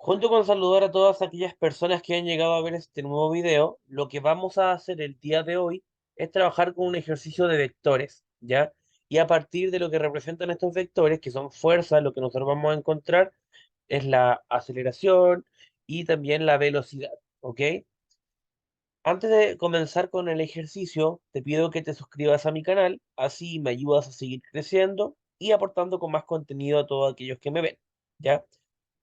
Junto con saludar a todas aquellas personas que han llegado a ver este nuevo video, lo que vamos a hacer el día de hoy es trabajar con un ejercicio de vectores, ¿ya? Y a partir de lo que representan estos vectores, que son fuerzas, lo que nosotros vamos a encontrar es la aceleración y también la velocidad, ¿ok? Antes de comenzar con el ejercicio, te pido que te suscribas a mi canal, así me ayudas a seguir creciendo y aportando con más contenido a todos aquellos que me ven, ¿ya?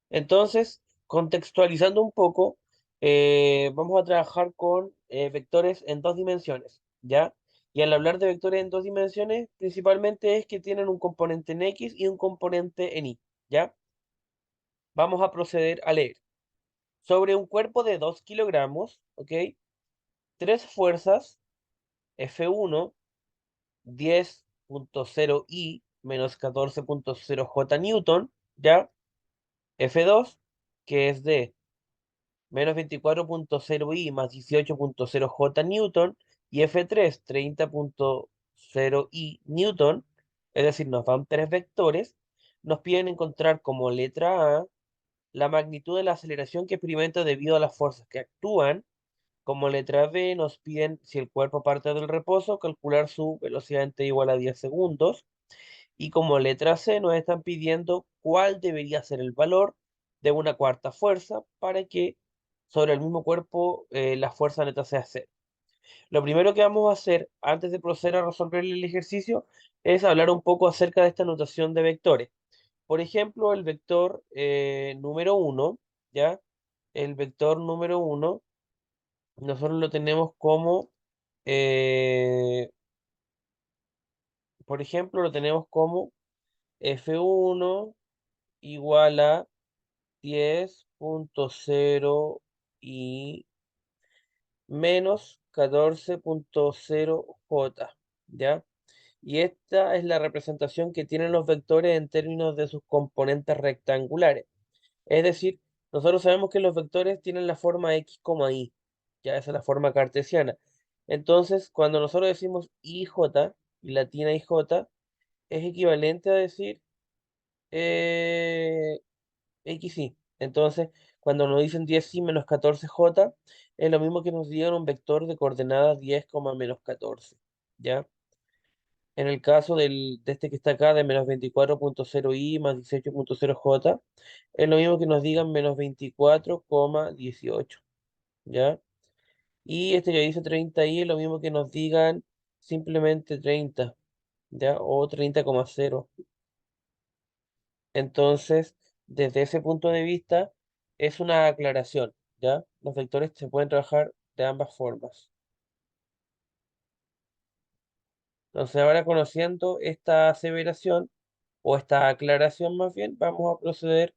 Entonces, contextualizando un poco, vamos a trabajar con vectores en dos dimensiones, ¿ya? Y al hablar de vectores en dos dimensiones, principalmente es que tienen un componente en X y un componente en Y, ¿ya? Vamos a proceder a leer. Sobre un cuerpo de 2 kilogramos, ¿ok? Tres fuerzas, F1, 10,0 I menos 14,0 J Newton, ¿ya? F2, que es de menos 24,0 I más 18,0 J Newton, y F3, 30,0 I Newton, es decir, nos dan tres vectores. Nos piden encontrar como letra A la magnitud de la aceleración que experimenta debido a las fuerzas que actúan. Como letra B nos piden, si el cuerpo parte del reposo, calcular su velocidad en t igual a 10 segundos. Y como letra C nos están pidiendo cuál debería ser el valor de una cuarta fuerza para que sobre el mismo cuerpo la fuerza neta sea cero. Lo primero que vamos a hacer antes de proceder a resolver el ejercicio es hablar un poco acerca de esta notación de vectores. Por ejemplo, el vector número uno, ¿ya? El vector número uno, nosotros lo tenemos como, eh, por ejemplo, lo tenemos como F1 igual a 10,0 y menos 14,0 J, ¿ya? Y esta es la representación que tienen los vectores en términos de sus componentes rectangulares. Es decir, nosotros sabemos que los vectores tienen la forma X, Y, ya esa es la forma cartesiana. Entonces, cuando nosotros decimos IJ y latina IJ, es equivalente a decir eh, XY. Entonces, cuando nos dicen 10Y menos 14J, es lo mismo que nos digan un vector de coordenadas 10, menos 14. ¿Ya? En el caso de este que está acá, de menos 24,0 I más 18,0 J, es lo mismo que nos digan menos 24,18. ¿Ya? Y este que dice 30I es lo mismo que nos digan simplemente 30. ¿Ya? O 30,0. Entonces, desde ese punto de vista, es una aclaración, ¿ya? Los vectores se pueden trabajar de ambas formas. Entonces, ahora conociendo esta aseveración, o esta aclaración más bien, vamos a proceder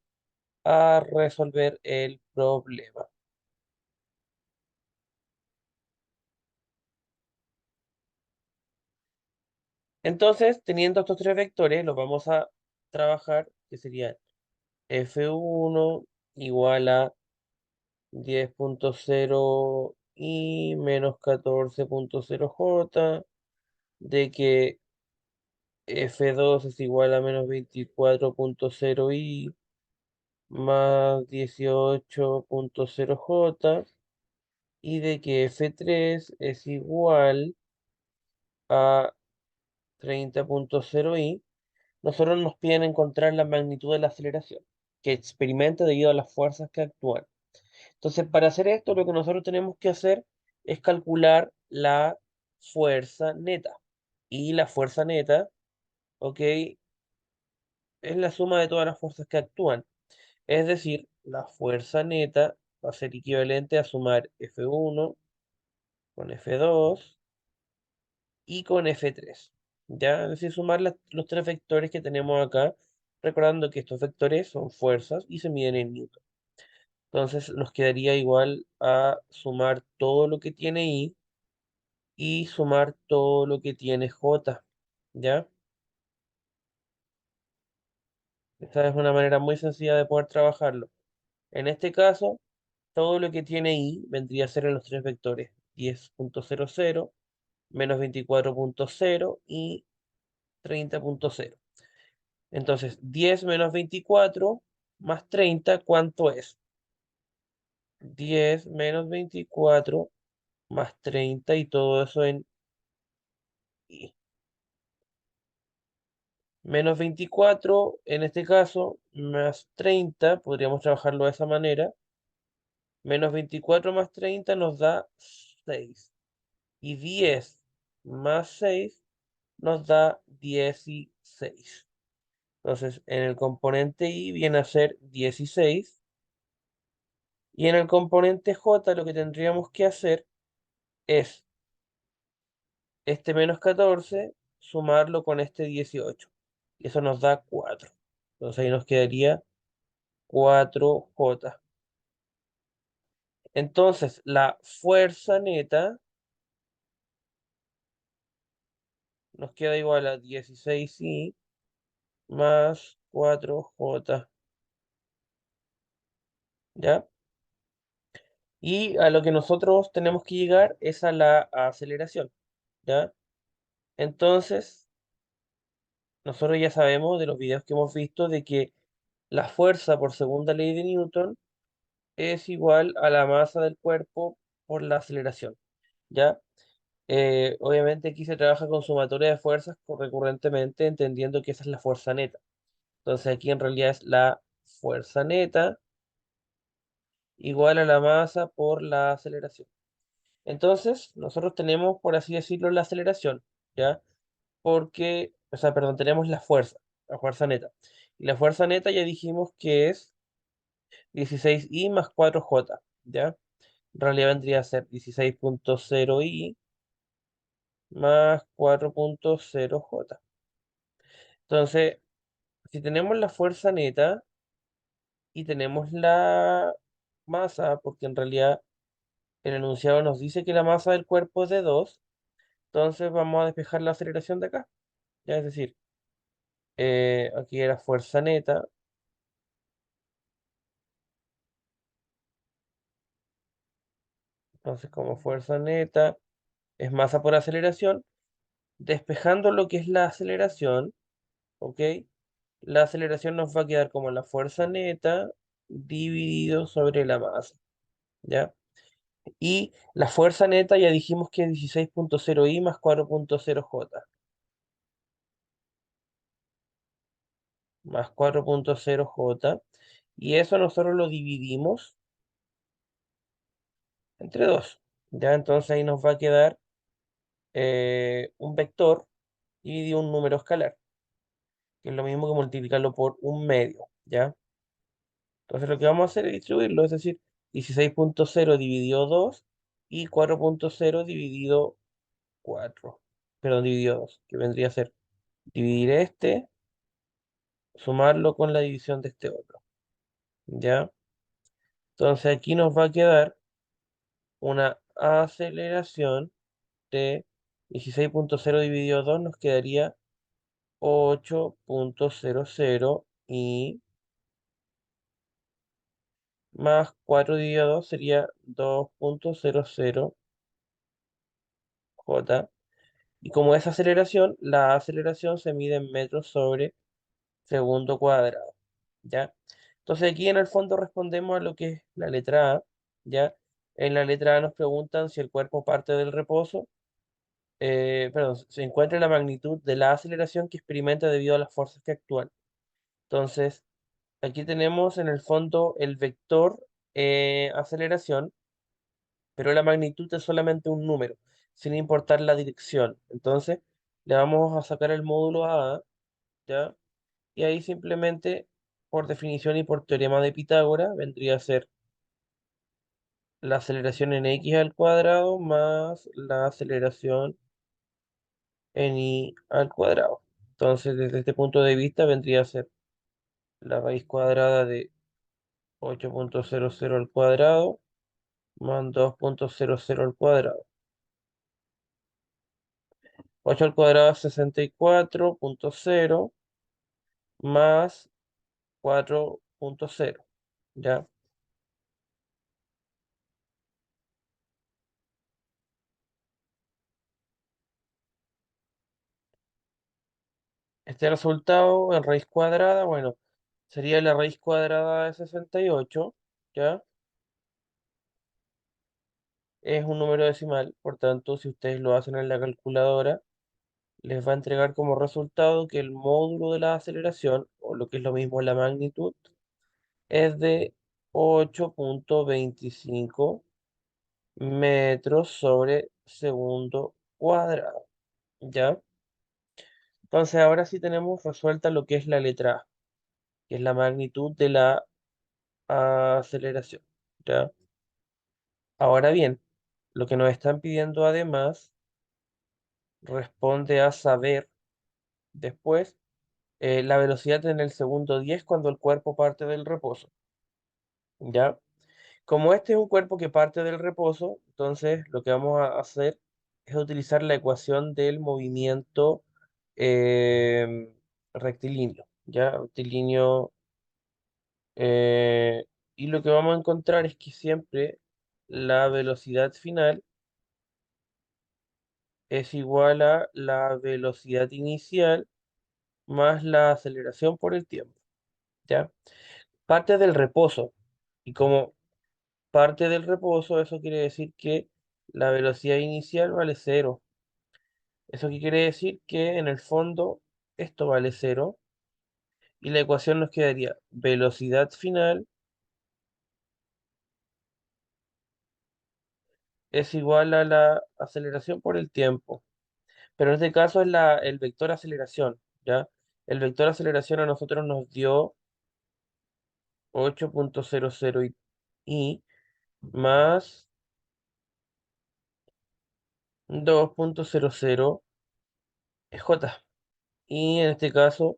a resolver el problema. Entonces, teniendo estos tres vectores, los vamos a trabajar, que serían F1 igual a 10,0 y menos 14,0 J, de que F2 es igual a menos 24,0 I más 18,0 J, y de que F3 es igual a 30,0 I. Nosotros nos piden encontrar la magnitud de la aceleración que experimenta debido a las fuerzas que actúan. Entonces, para hacer esto, lo que nosotros tenemos que hacer es calcular la fuerza neta. Y la fuerza neta, ¿ok? Es la suma de todas las fuerzas que actúan. Es decir, la fuerza neta va a ser equivalente a sumar F1 con F2 y con F3. ¿Ya? Es decir, sumar los tres vectores que tenemos acá, recordando que estos vectores son fuerzas y se miden en newton. Entonces nos quedaría igual a sumar todo lo que tiene I y sumar todo lo que tiene J. ¿Ya? Esta es una manera muy sencilla de poder trabajarlo. En este caso, todo lo que tiene I vendría a ser en los tres vectores 10,00, menos 24,0 y 30,0. Entonces, 10 menos 24 más 30, ¿cuánto es? 10 menos 24 más 30 y todo eso en i. Menos 24 en este caso, más 30 podríamos trabajarlo de esa manera. Menos 24 más 30 nos da 6. Y 10 más 6 nos da 16. Entonces, en el componente i viene a ser 16. Y en el componente j lo que tendríamos que hacer es este menos 14 sumarlo con este 18. Y eso nos da 4. Entonces ahí nos quedaría 4j. Entonces, la fuerza neta nos queda igual a 16i más 4j, ¿ya? Y a lo que nosotros tenemos que llegar es a la aceleración, ¿ya? Entonces, nosotros ya sabemos de los videos que hemos visto de que la fuerza por segunda ley de Newton es igual a la masa del cuerpo por la aceleración, ¿ya? Obviamente aquí se trabaja con sumatoria de fuerzas recurrentemente, entendiendo que esa es la fuerza neta. Entonces aquí en realidad es la fuerza neta igual a la masa por la aceleración. Entonces, nosotros tenemos, por así decirlo, la aceleración, ¿ya? Porque, o sea, perdón, tenemos la fuerza neta. Y la fuerza neta ya dijimos que es 16i más 4j, ¿ya? En realidad vendría a ser 16,0i más 4,0j. Entonces, si tenemos la fuerza neta y tenemos la masa, porque en realidad el enunciado nos dice que la masa del cuerpo es de 2, entonces vamos a despejar la aceleración de acá. Ya es decir, aquí era fuerza neta, entonces como fuerza neta es masa por aceleración, despejando lo que es la aceleración, ¿ok? La aceleración nos va a quedar como la fuerza neta dividido sobre la masa, ¿ya? Y la fuerza neta ya dijimos que es 16,0i más 4,0j, más 4,0j, y eso nosotros lo dividimos entre 2, ¿ya? Entonces ahí nos va a quedar un vector dividido un número escalar, que es lo mismo que multiplicarlo por un medio, ¿ya? Entonces lo que vamos a hacer es distribuirlo, es decir, 16,0 dividido 2 y 4,0 dividido 4, perdón, dividido 2, que vendría a ser dividir este, sumarlo con la división de este otro, ¿ya? Entonces aquí nos va a quedar una aceleración de 16,0 dividido 2 nos quedaría 8,00 y más 4 dividido 2 sería 2,00j. Y como es aceleración, la aceleración se mide en metros sobre segundo cuadrado, ¿ya? Entonces aquí en el fondo respondemos a lo que es la letra A, ¿ya? En la letra A nos preguntan si el cuerpo parte del reposo, perdón, se encuentra la magnitud de la aceleración que experimenta debido a las fuerzas que actúan. Entonces, aquí tenemos en el fondo el vector aceleración, pero la magnitud es solamente un número, sin importar la dirección. Entonces, le vamos a sacar el módulo a A, ¿ya? Y ahí simplemente, por definición y por teorema de Pitágoras, vendría a ser la aceleración en x al cuadrado más la aceleración en y al cuadrado. Entonces, desde este punto de vista, vendría a ser la raíz cuadrada de 8,00 al cuadrado más 2,00 al cuadrado. 8 al cuadrado es 64,0 más 4,0. ¿Ya? Este resultado en raíz cuadrada, bueno, sería la raíz cuadrada de 68, ¿ya? es un número decimal, por tanto, si ustedes lo hacen en la calculadora, les va a entregar como resultado que el módulo de la aceleración, o lo que es lo mismo la magnitud, es de 8,25 metros sobre segundo cuadrado. ¿Ya? Entonces ahora sí tenemos resuelta lo que es la letra A, que es la magnitud de la aceleración. ¿Ya? Ahora bien, lo que nos están pidiendo además responde a saber después la velocidad en el segundo 10 cuando el cuerpo parte del reposo. ¿Ya? Como este es un cuerpo que parte del reposo, entonces lo que vamos a hacer es utilizar la ecuación del movimiento em, rectilíneo, ¿ya? Rectilíneo, eh, y lo que vamos a encontrar es que siempre la velocidad final es igual a la velocidad inicial más la aceleración por el tiempo, ¿ya? Parte del reposo, y como parte del reposo, eso quiere decir que la velocidad inicial vale cero. ¿Eso qué quiere decir? Que en el fondo esto vale cero y la ecuación nos quedaría velocidad final es igual a la aceleración por el tiempo. Pero en este caso es el vector aceleración, ¿ya? El vector aceleración a nosotros nos dio 8,00 y más 2,00 j. Y en este caso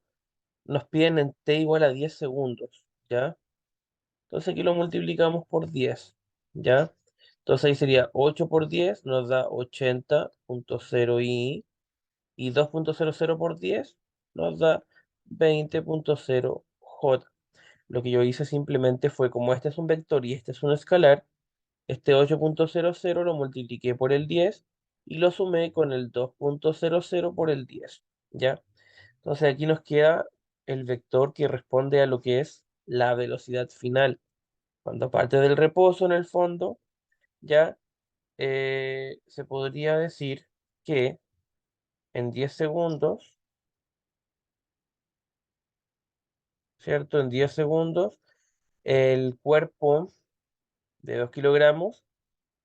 nos piden en t igual a 10 segundos, ¿ya? Entonces aquí lo multiplicamos por 10, ¿ya? Entonces ahí sería 8 por 10, nos da 80,0 y 2,00 por 10 nos da 20,0 j. Lo que yo hice simplemente fue, como este es un vector y este es un escalar, este 8,00 lo multipliqué por el 10 y lo sumé con el 2,00 por el 10, ¿ya? Entonces aquí nos queda el vector que responde a lo que es la velocidad final. Cuando parte del reposo en el fondo, ya se podría decir que en 10 segundos, ¿cierto? En 10 segundos, el cuerpo de 2 kilogramos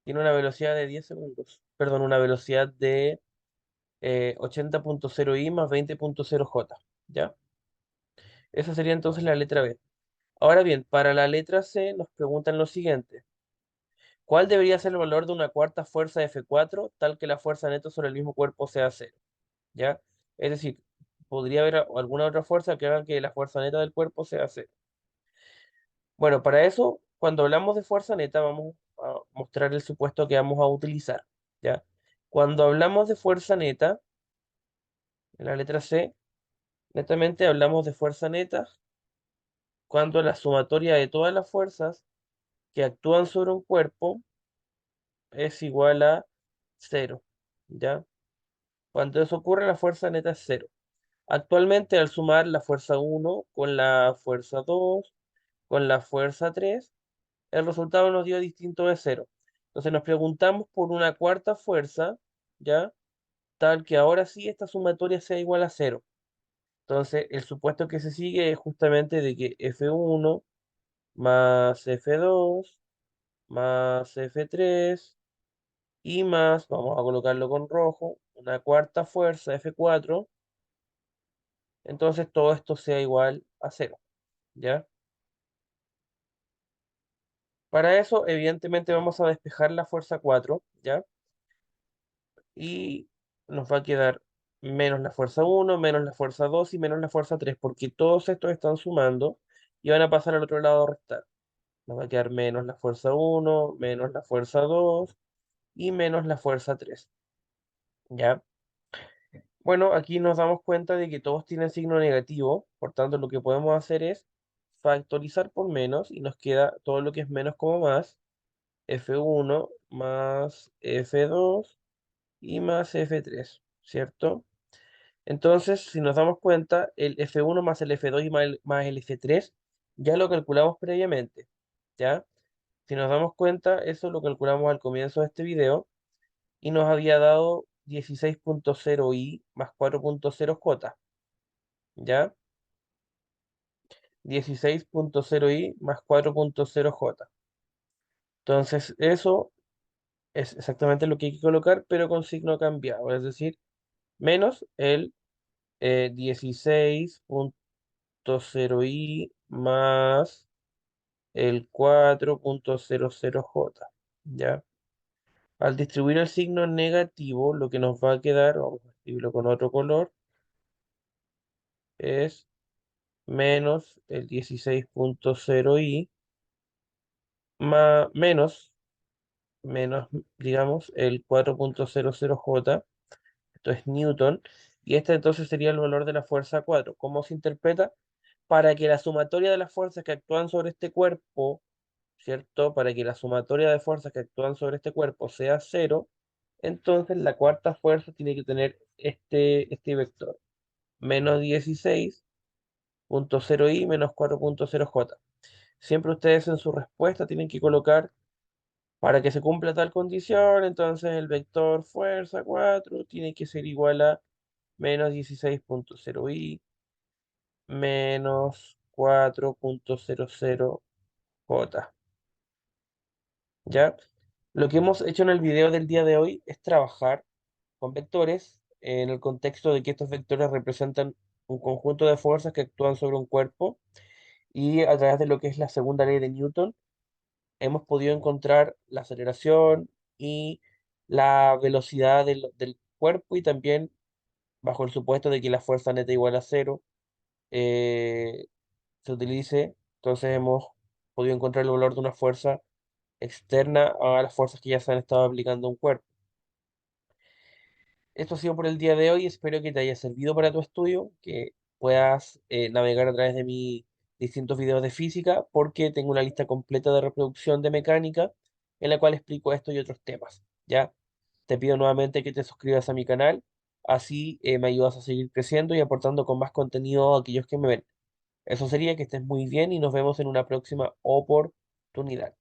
tiene una velocidad de 10 segundos, perdón, una velocidad de 80,0 i más 20,0 j, ¿ya? Esa sería entonces la letra B. Ahora bien, para la letra C nos preguntan lo siguiente. ¿Cuál debería ser el valor de una cuarta fuerza F4 tal que la fuerza neta sobre el mismo cuerpo sea cero? ¿Ya? Es decir, podría haber alguna otra fuerza que haga que la fuerza neta del cuerpo sea cero. Bueno, para eso, cuando hablamos de fuerza neta, vamos a mostrar el supuesto que vamos a utilizar, ¿ya? Cuando hablamos de fuerza neta, en la letra C, netamente hablamos de fuerza neta cuando la sumatoria de todas las fuerzas que actúan sobre un cuerpo es igual a cero, ¿ya? Cuando eso ocurre, la fuerza neta es cero. Actualmente, al sumar la fuerza 1 con la fuerza 2 con la fuerza 3 el resultado nos dio distinto de cero. Entonces nos preguntamos por una cuarta fuerza, ¿ya? Tal que ahora sí esta sumatoria sea igual a cero. Entonces el supuesto que se sigue es justamente de que F1 más F2 más F3 y más, vamos a colocarlo con rojo, una cuarta fuerza F4, entonces todo esto sea igual a cero, ¿ya? Para eso, evidentemente, vamos a despejar la fuerza 4, ¿ya? Y nos va a quedar menos la fuerza 1, menos la fuerza 2 y menos la fuerza 3, porque todos estos están sumando y van a pasar al otro lado a restar. Nos va a quedar menos la fuerza 1, menos la fuerza 2 y menos la fuerza 3, ¿ya? Bueno, aquí nos damos cuenta de que todos tienen signo negativo, por tanto lo que podemos hacer es factorizar por menos y nos queda todo lo que es menos como más, F1 más F2 y más F3, ¿cierto? Entonces, si nos damos cuenta, el F1 más el F2 y más el F3 ya lo calculamos previamente, ¿ya? Si nos damos cuenta, eso lo calculamos al comienzo de este video y nos había dado 16.0i más 4.0j, ¿ya? 16.0i más 4.0j. Entonces, eso es exactamente lo que hay que colocar, pero con signo cambiado, es decir, menos el 16.0i más el 4.00j, ¿ya? Al distribuir el signo negativo, lo que nos va a quedar, vamos a escribirlo con otro color, es menos el 16.0i más, menos, digamos, el 4.00j, esto es Newton, y este entonces sería el valor de la fuerza 4. ¿Cómo se interpreta? Para que la sumatoria de las fuerzas que actúan sobre este cuerpo, ¿cierto? Para que la sumatoria de fuerzas que actúan sobre este cuerpo sea cero, entonces la cuarta fuerza tiene que tener este vector, menos 16.0i menos 4.0j. Siempre ustedes en su respuesta tienen que colocar, para que se cumpla tal condición, entonces el vector fuerza 4 tiene que ser igual a menos 16.0i menos 4.00j. ¿Ya? Lo que hemos hecho en el video del día de hoy es trabajar con vectores en el contexto de que estos vectores representan un conjunto de fuerzas que actúan sobre un cuerpo y a través de lo que es la segunda ley de Newton hemos podido encontrar la aceleración y la velocidad del cuerpo y también bajo el supuesto de que la fuerza neta igual a cero eh, se utilice, entonces hemos podido encontrar el valor de una fuerza externa a las fuerzas que ya se han estado aplicando a un cuerpo. Esto ha sido por el día de hoy, espero que te haya servido para tu estudio, que puedas navegar a través de mis distintos videos de física, porque tengo una lista completa de reproducción de mecánica en la cual explico esto y otros temas. ¿Ya? Te pido nuevamente que te suscribas a mi canal, así me ayudas a seguir creciendo y aportando con más contenido a aquellos que me ven. Eso sería, que estés muy bien y nos vemos en una próxima oportunidad.